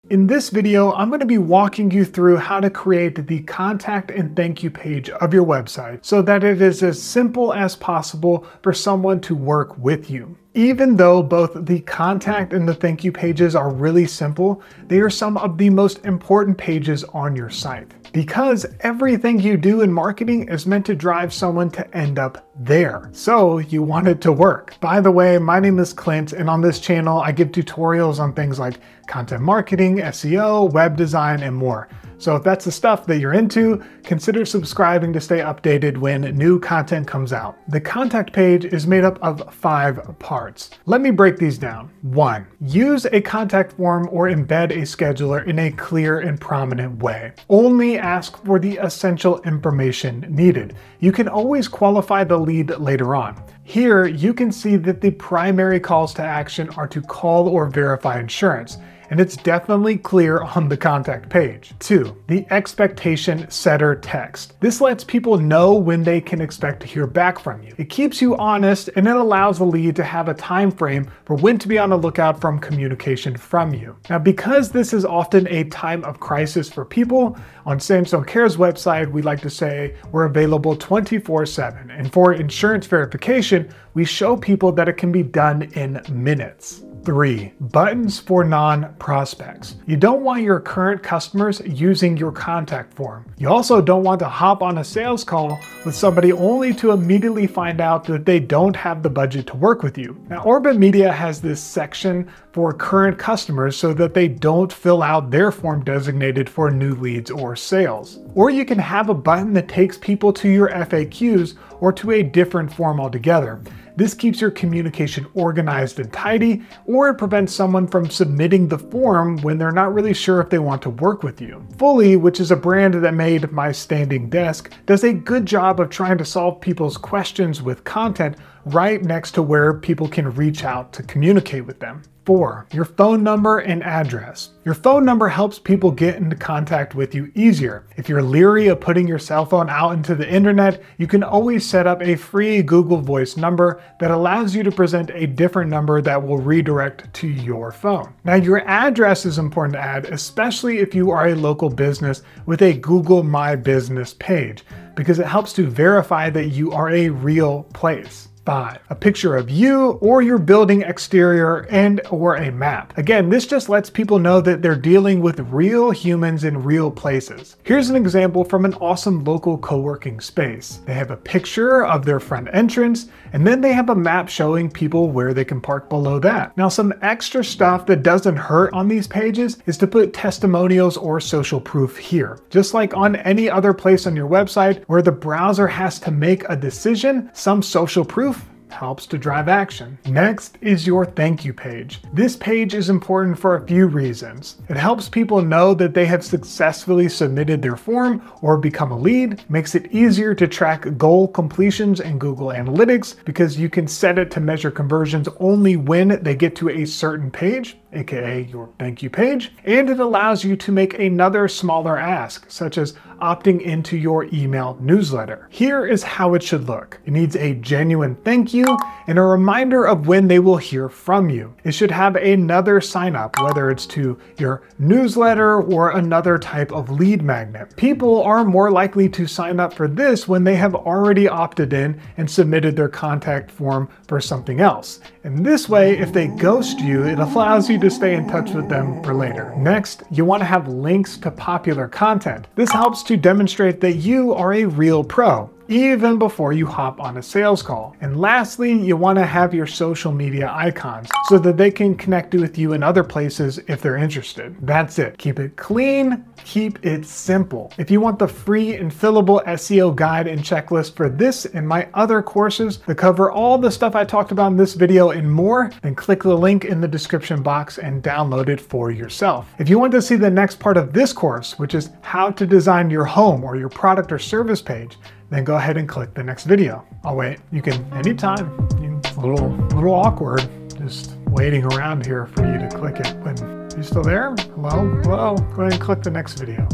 In this video, I'm going to be walking you through how to create the contact and thank you page of your website so that it is as simple as possible for someone to work with you. Even though both the contact and the thank you pages are really simple, they are some of the most important pages on your site. Because everything you do in marketing is meant to drive someone to end up there. So you want it to work. By the way, my name is Clint, and on this channel, I give tutorials on things like content marketing, SEO, web design, and more. So if that's the stuff that you're into, consider subscribing to stay updated when new content comes out. The contact page is made up of 5 parts. Let me break these down. 1. Use a contact form or embed a scheduler in a clear and prominent way. Only ask for the essential information needed. You can always qualify the lead later on. Here, you can see that the primary calls to action are to call or verify insurance, and it's definitely clear on the contact page. 2. The expectation setter text. This lets people know when they can expect to hear back from you. It keeps you honest, and it allows the lead to have a time frame for when to be on the lookout from communication from you. Now, because this is often a time of crisis for people, on Sandstone Care's website, we like to say we're available 24/7. And for insurance verification, we show people that it can be done in minutes. 3. Buttons for non-prospects. You don't want your current customers using your contact form. You also don't want to hop on a sales call with somebody only to immediately find out that they don't have the budget to work with you. Now, Orbit Media has this section for current customers so that they don't fill out their form designated for new leads or sales. Or you can have a button that takes people to your FAQs or to a different form altogether. This keeps your communication organized and tidy, or it prevents someone from submitting the form when they're not really sure if they want to work with you. Fully, which is a brand that made my standing desk, does a good job of trying to solve people's questions with content right next to where people can reach out to communicate with them. 4. Your phone number and address. Your phone number helps people get into contact with you easier. If you're leery of putting your cell phone out into the internet, you can always set up a free Google Voice number that allows you to present a different number that will redirect to your phone. Now, your address is important to add, especially if you are a local business with a Google My Business page, because it helps to verify that you are a real place. 5. A picture of you or your building exterior or a map. Again, this just lets people know that they're dealing with real humans in real places. Here's an example from an awesome local co-working space. They have a picture of their front entrance, and then they have a map showing people where they can park below that. Now, some extra stuff that doesn't hurt on these pages is to put testimonials or social proof here. Just like on any other place on your website where the browser has to make a decision, some social proof helps to drive action. Next is your thank you page. This page is important for a few reasons. It helps people know that they have successfully submitted their form or become a lead, makes it easier to track goal completions in Google Analytics because you can set it to measure conversions only when they get to a certain page, aka your thank you page, and it allows you to make another smaller ask, such as opting into your email newsletter. Here is how it should look. It needs a genuine thank you and a reminder of when they will hear from you. It should have another sign up, whether it's to your newsletter or another type of lead magnet. People are more likely to sign up for this when they have already opted in and submitted their contact form for something else. And this way, if they ghost you, it allows you to stay in touch with them for later. Next, you want to have links to popular content. This helps to demonstrate that you are a real pro, even before you hop on a sales call. And lastly, you want to have your social media icons so that they can connect with you in other places if they're interested. That's it. Keep it clean, keep it simple. If you want the free and fillable SEO guide and checklist for this and my other courses that cover all the stuff I talked about in this video and more, then click the link in the description box and download it for yourself. If you want to see the next part of this course, which is how to design your home or your product or service page, then go ahead and click the next video. I'll wait. You can anytime. It's a little awkward just waiting around here for you to click it. But you still there? Hello? Hello? Go ahead and click the next video.